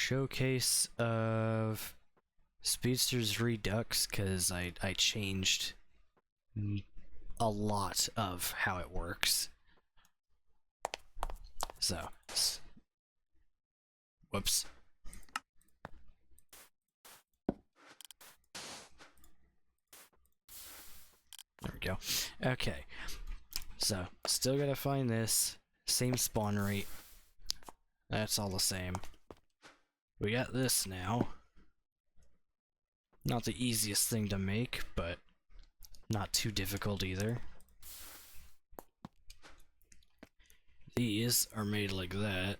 showcase of Speedster's Redux, because I changed a lot of how it works. So, whoops. There we go. Okay, so still gotta find this. Same spawn rate. That's all the same. We got this now. Not the easiest thing to make, but not too difficult either. These are made like that.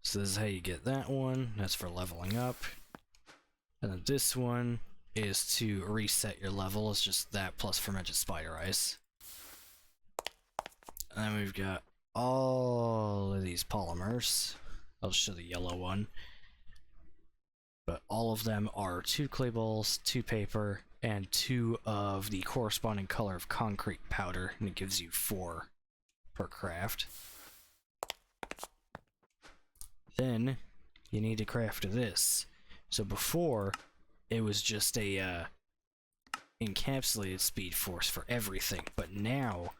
So this is how you get that one. That's for leveling up. And then this one is to reset your level. It's just that plus fermented spider eyes. And then we've got all of these polymers. I'll show the yellow one. But all of them are 2 clay balls, 2 paper, and 2 of the corresponding color of concrete powder, and it gives you 4 per craft. Then you need to craft this. So before, it was just a encapsulated speed force for everything, but now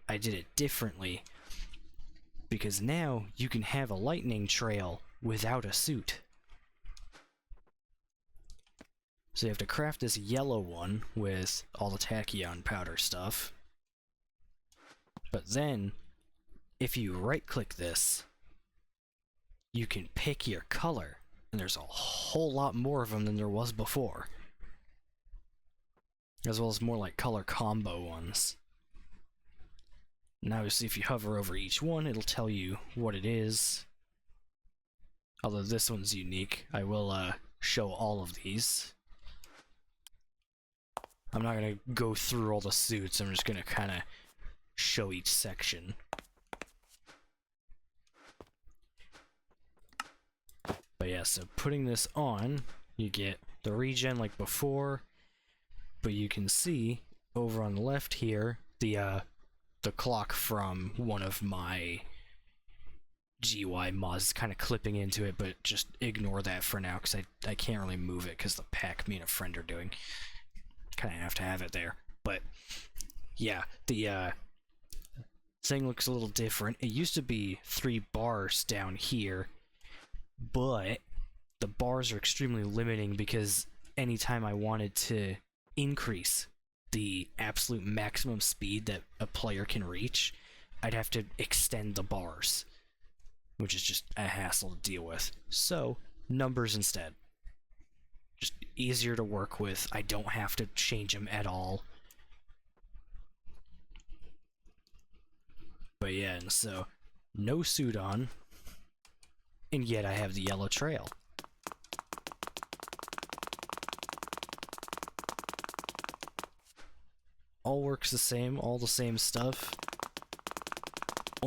I did it differently, because now you can have a lightning trail without a suit. So you have to craft this yellow one with all the tachyon powder stuff. But then, if you right-click this, you can pick your color, and there's a whole lot more of them than there was before. As well as more like color combo ones. Now obviously if you hover over each one, it'll tell you what it is. Although this one's unique, I will show all of these. I'm not going to go through all the suits, I'm just going to kind of show each section. But yeah, so putting this on, you get the regen like before, but you can see over on the left here, the clock from one of my GUI mods is kind of clipping into it, but just ignore that for now, because I can't really move it because the pack me and a friend are doing. Kind of have to have it there. But yeah, the thing looks a little different. It used to be 3 bars down here, but the bars are extremely limiting because anytime I wanted to increase the absolute maximum speed that a player can reach, I'd have to extend the bars, which is just a hassle to deal with. So, numbers instead. Just easier to work with. I don't have to change them at all. But yeah, and so no suit on, and yet I have the yellow trail. All works the same, all the same stuff.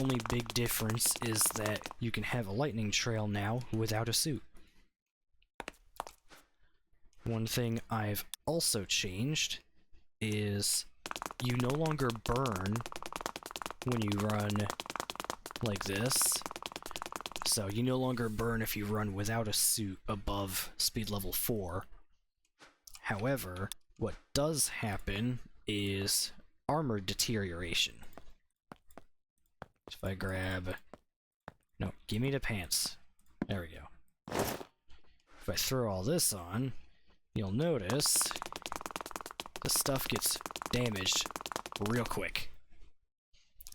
Only big difference is that you can have a lightning trail now without a suit. One thing I've also changed is you no longer burn when you run like this. So you no longer burn if you run without a suit above speed level 4. However, what does happen is armor deterioration. If I grab... No, give me the pants. There we go. If I throw all this on, you'll notice the stuff gets damaged real quick.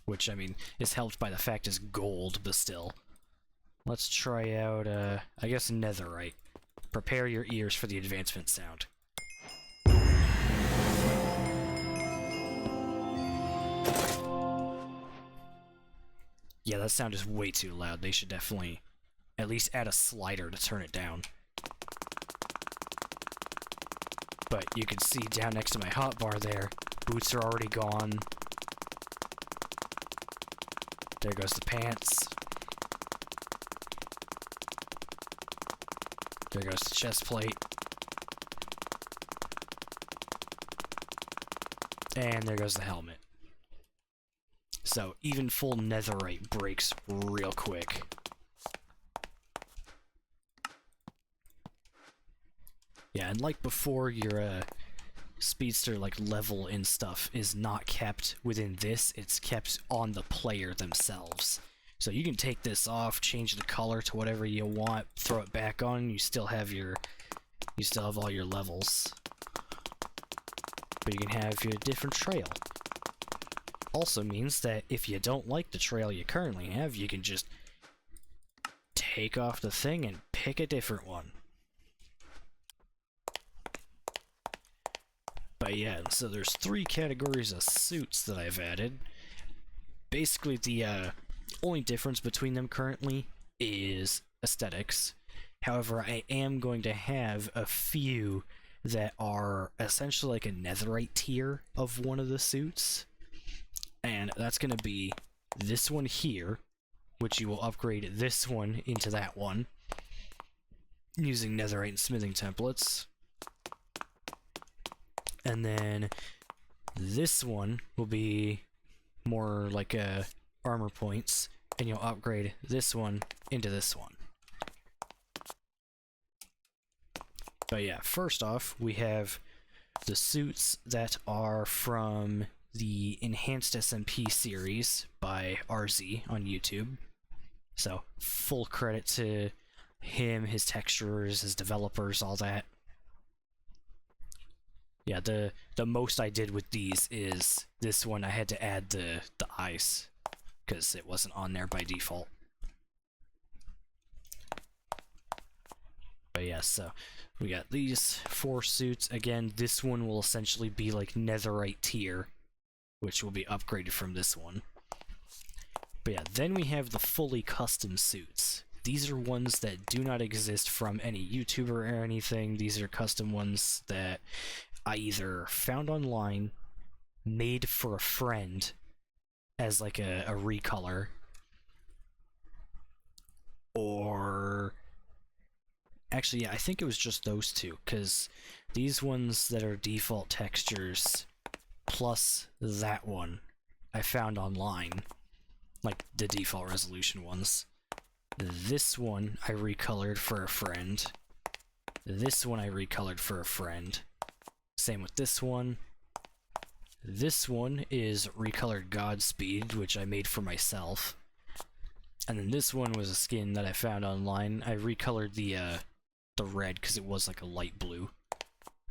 Which, I mean, is helped by the fact it's gold, but still. Let's try out, I guess netherite. Prepare your ears for the advancement sound. Yeah, that sound is way too loud. They should definitely at least add a slider to turn it down. But you can see down next to my hotbar there, boots are already gone. There goes the pants. There goes the chest plate. And there goes the helmet. So even full netherite breaks real quick. Yeah, and like before, your speedster like level and stuff is not kept within this, it's kept on the player themselves. So you can take this off, change the color to whatever you want, throw it back on, you still have all your levels. But you can have your different trail. Also means that if you don't like the trail you currently have, you can just take off the thing and pick a different one. But yeah, so there's 3 categories of suits that I've added. Basically, the only difference between them currently is aesthetics. However, I am going to have a few that are essentially like a netherite tier of one of the suits. And that's going to be this one here, which you will upgrade this one into that one using netherite and smithing templates. And then this one will be more like armor points, and you'll upgrade this one into this one. But yeah, first off, we have the suits that are from the Enhanced SMP series by RZ on YouTube. So, full credit to him, his texturers, his developers, all that. Yeah, the most I did with these is this one. I had to add the eyes because it wasn't on there by default. But yeah, so we got these 4 suits. Again, this one will essentially be like netherite tier, which will be upgraded from this one. But yeah, then we have the fully custom suits. These are ones that do not exist from any YouTuber or anything. These are custom ones that I either found online, made for a friend as like a recolor, or actually, yeah, I think it was just those 2, because these ones that are default textures plus that one I found online, like the default resolution ones. This one I recolored for a friend. This one I recolored for a friend. Same with this one. This one is recolored Godspeed, which I made for myself. And then this one was a skin that I found online. I recolored the red because it was like a light blue.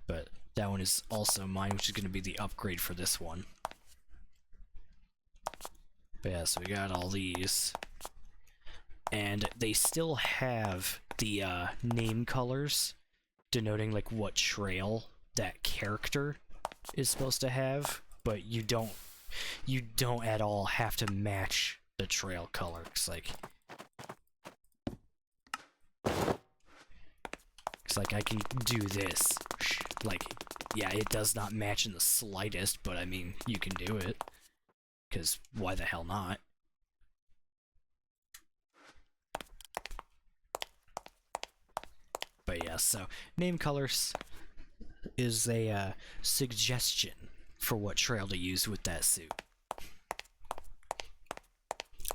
But that one is also mine, which is going to be the upgrade for this one. But yeah, so we got all these. And they still have the name colors denoting like what trail that character is supposed to have, but you don't at all have to match the trail color. It's like I can do this. Like, yeah, it does not match in the slightest, but I mean, you can do it. Because why the hell not? But yeah, so name colors is a suggestion for what trail to use with that suit.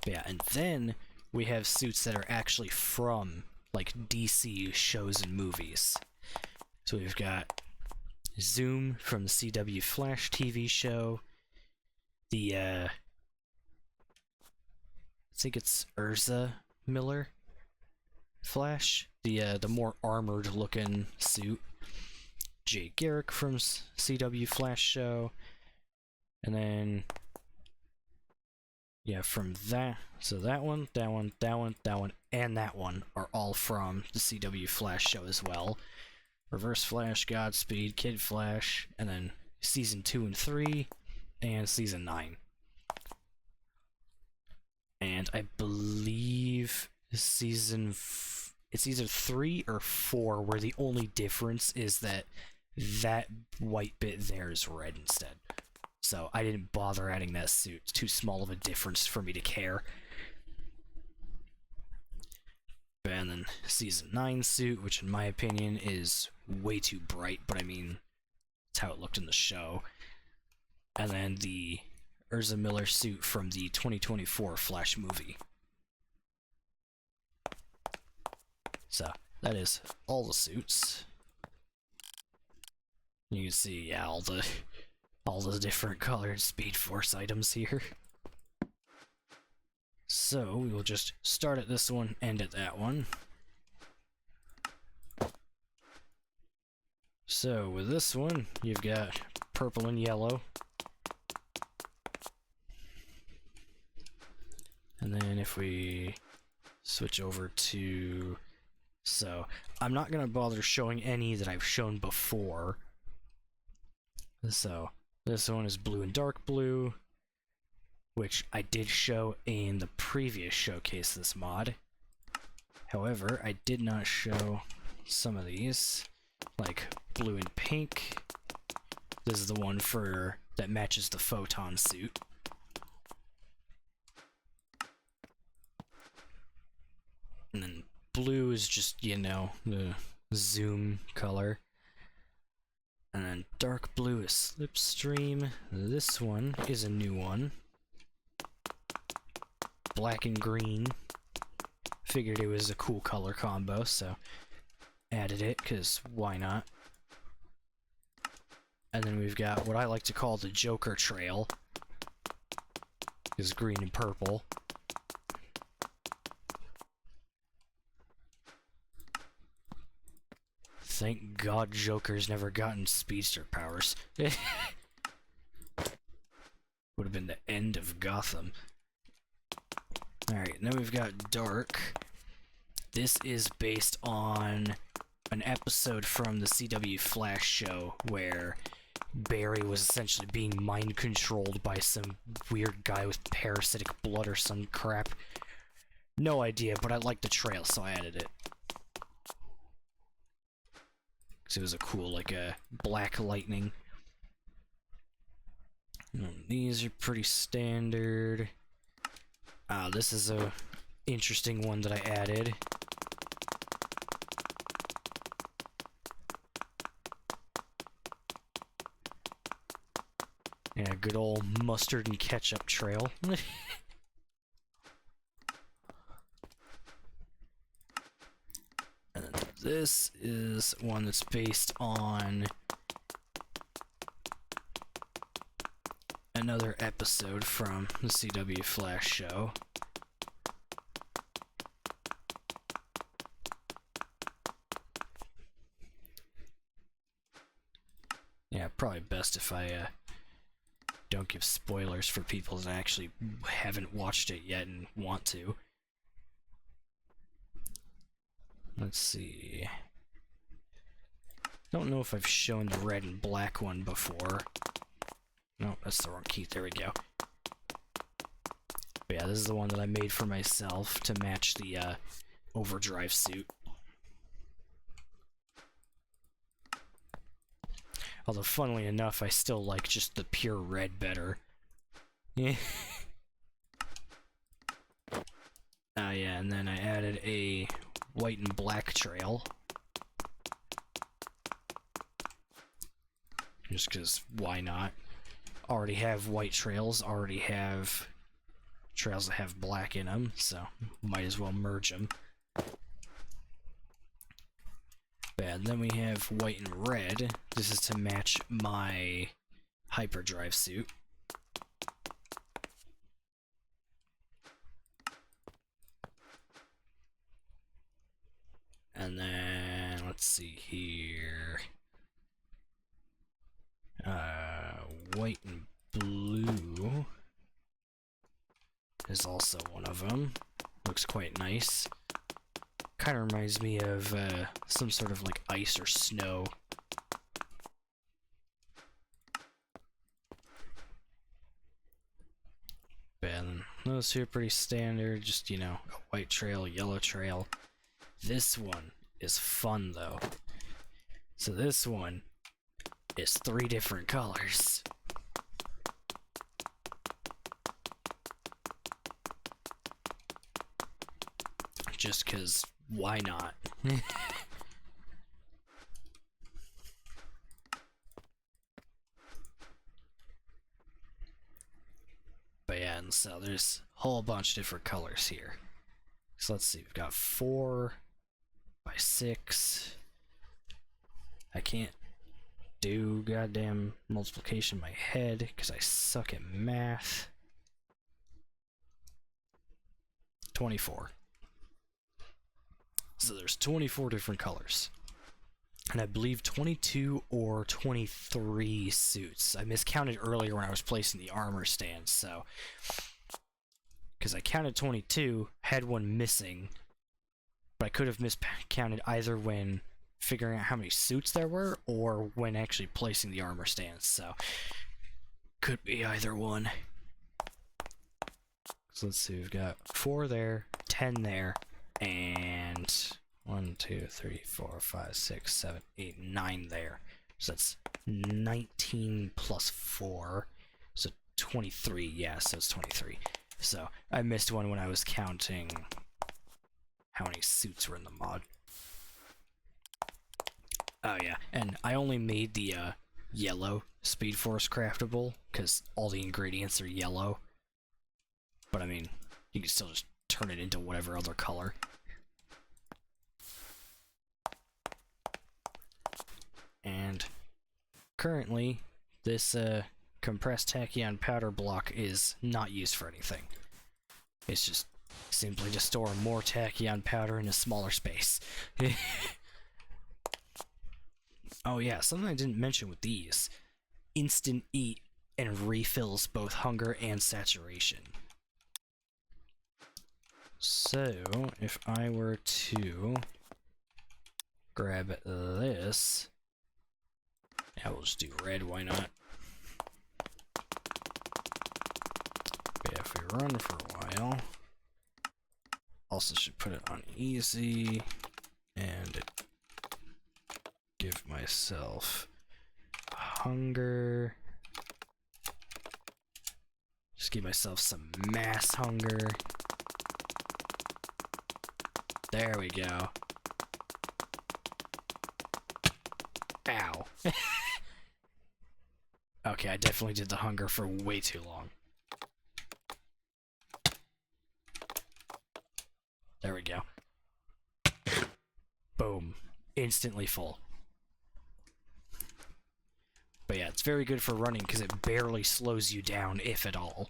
But yeah, and then we have suits that are actually from like DC shows and movies. So we've got Zoom from the CW Flash TV show, the I think it's Urza Miller Flash, the more armored looking suit. Jay Garrick from CW Flash show, and then yeah, from that, so that one, and that one are all from the CW Flash show as well. Reverse Flash, Godspeed, Kid Flash, and then season 2 and 3, and season 9. And I believe it's either 3 or 4, where the only difference is that white bit there is red instead. So I didn't bother adding that suit. It's too small of a difference for me to care. And then season 9 suit, which in my opinion is way too bright, but I mean, that's how it looked in the show. And then the Urza Miller suit from the 2024 Flash movie. So that is all the suits. You can see, yeah, all the different colored Speed Force items here. So we will just start at this one, end at that one. So with this one, you've got purple and yellow. And then if we switch over to... So, I'm not going to bother showing any that I've shown before. So, this one is blue and dark blue, which I did show in the previous showcase, this mod. However, I did not show some of these, like blue and pink. This is the one that matches the photon suit. And then blue is just, you know, the zoom color. And then dark blue is Slipstream. This one is a new one. Black and green. Figured it was a cool color combo, so added it, because why not? And then we've got what I like to call the Joker Trail. Is green and purple. Thank God Joker's never gotten speedster powers. Would have been the end of Gotham. Alright, then we've got Dark. This is based on an episode from the CW Flash show where Barry was essentially being mind controlled by some weird guy with parasitic blood or some crap. No idea, but I liked the trail, so I added it. Because it was a cool, like a black lightning. These are pretty standard. This is a interesting one that I added. Yeah, good old mustard and ketchup trail. And then this is one that's based on another episode from the CW Flash show. Yeah, probably best if I don't give spoilers for people that actually haven't watched it yet and want to. Let's see. Don't know if I've shown the red and black one before. No, that's the wrong key. There we go. But yeah, this is the one that I made for myself to match the overdrive suit. Although, funnily enough, I still like just the pure red better. Yeah. Yeah, and then I added a white and black trail. Just because, why not? Already have white trails, already have trails that have black in them, so might as well merge them. Bad. Then we have white and red. This is to match my hyperdrive suit. And then, let's see here. White and blue is also one of them. Looks quite nice. Kind of reminds me of some sort of like ice or snow. And those two are pretty standard, just, you know, a white trail, yellow trail. This one is fun though. So this one is 3 different colors. Just 'cause why not? But yeah, and so there's a whole bunch of different colors here. So let's see, we've got 4 by 6. I can't do goddamn multiplication in my head because I suck at math. 24. So there's 24 different colors. And I believe 22 or 23 suits. I miscounted earlier when I was placing the armor stands, so... Because I counted 22, had one missing, but I could have miscounted either when figuring out how many suits there were, or when actually placing the armor stands, so... Could be either one. So let's see, we've got 4 there, 10 there, and... 1, 2, 3, 4, 5, 6, 7, 8, 9 there. So that's 19 plus 4. So 23, yeah, so it's 23. So I missed one when I was counting how many suits were in the mod. Oh yeah, and I only made the yellow Speed Force craftable, because all the ingredients are yellow. But I mean, you can still just turn it into whatever other color. And currently, this compressed tachyon powder block is not used for anything. It's just simply to store more tachyon powder in a smaller space. Oh yeah, something I didn't mention with these. Instant eat and refills both hunger and saturation. So, if I were to grab this... Yeah, we'll just do red, why not? But yeah, if we run for a while... Also should put it on easy, and give myself hunger. Just give myself some mass hunger. There we go. Ow. Okay, I definitely did the hunger for way too long. There we go. Boom. Instantly full. But yeah, it's very good for running because it barely slows you down, if at all.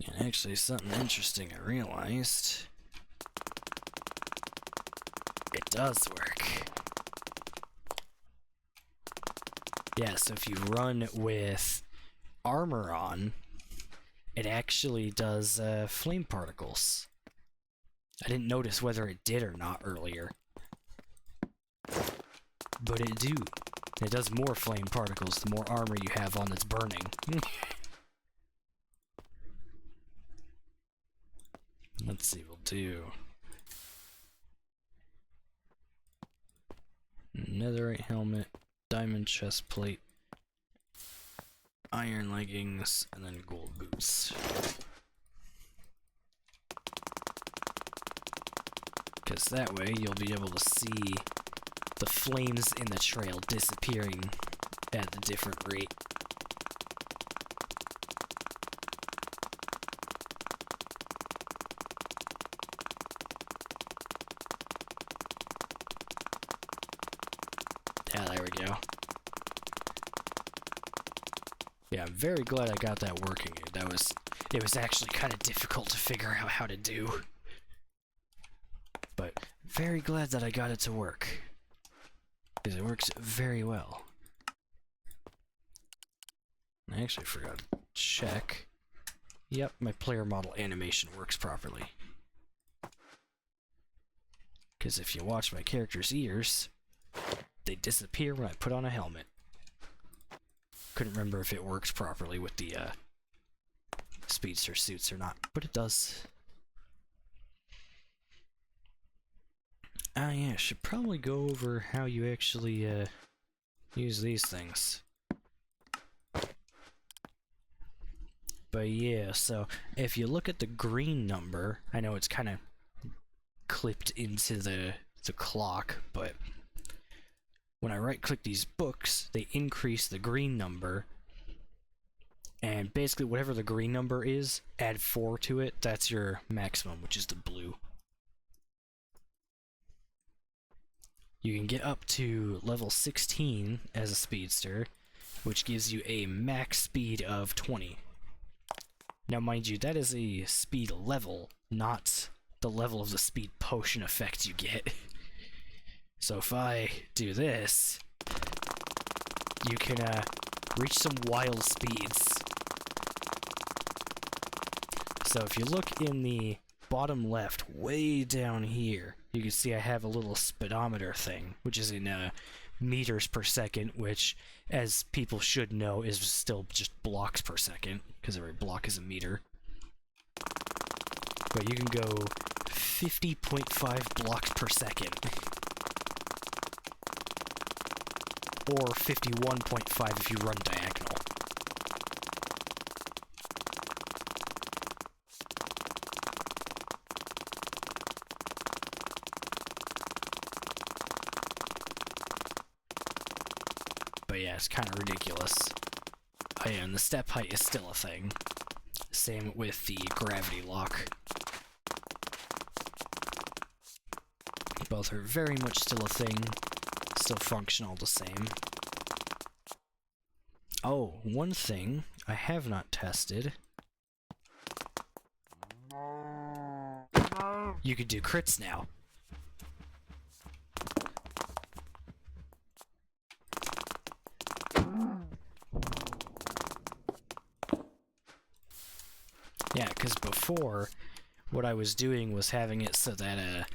And actually, something interesting I realized. It does work. Yeah, so if you run with armor on, it actually does flame particles. I didn't notice whether it did or not earlier. But it do. It does more flame particles the more armor you have on that's burning. Let's see, we'll do netherite helmet, diamond chest plate, iron leggings, and then gold boots. Because that way you'll be able to see the flames in the trail disappearing at a different rate. Yeah, there we go. Yeah, I'm very glad I got that working. It was actually kind of difficult to figure out how to do. But very glad that I got it to work. Because it works very well. I actually forgot to check. Yep, my player model animation works properly. Because if you watch my character's ears, they disappear when I put on a helmet. Couldn't remember if it works properly with the Speedster suits or not, but it does. Ah yeah, should probably go over how you actually use these things. But yeah, so if you look at the green number, I know it's kind of clipped into the clock, but when I right-click these books, they increase the green number, and basically whatever the green number is, add 4 to it, that's your maximum, which is the blue. you can get up to level 16 as a speedster, which gives you a max speed of 20. Now mind you, that is a speed level, not the level of the speed potion effect you get. So if I do this, you can reach some wild speeds. So if you look in the bottom left, way down here, you can see I have a little speedometer thing, which is in meters per second, which, as people should know, is still just blocks per second, because every block is a meter. But you can go 50.5 blocks per second. Or 51.5 if you run diagonal. But yeah, it's kind of ridiculous. Oh yeah, and the step height is still a thing. Same with the gravity lock. Both are very much still a thing. Still functional the same. Oh, one thing I have not tested. You could do crits now. Yeah, because before, what I was doing was having it so that,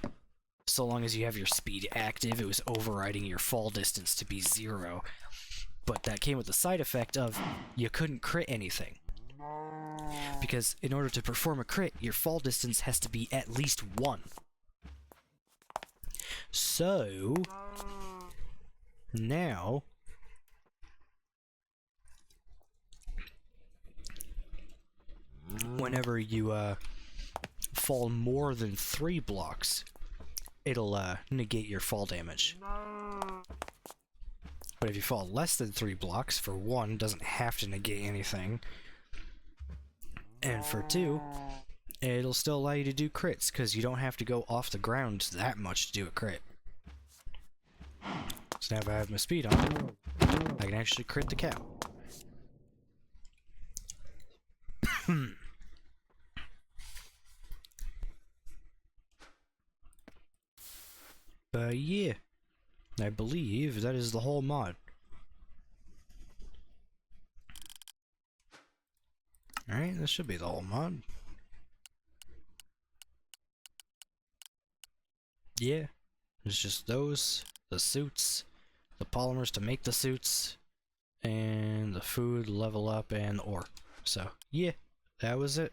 so long as you have your speed active, it was overriding your fall distance to be 0. But that came with the side effect of you couldn't crit anything. Because in order to perform a crit, your fall distance has to be at least 1. So, now, whenever you fall more than 3 blocks, it'll negate your fall damage. But if you fall less than 3 blocks, for 1, doesn't have to negate anything. And for 2, it'll still allow you to do crits, because you don't have to go off the ground that much to do a crit. So now if I have my speed on, I can actually crit the cow. But yeah, I believe that is the whole mod. Alright, this should be the whole mod. Yeah, it's just those, the suits, the polymers to make the suits, and the food, level up, and ore. So, yeah, that was it.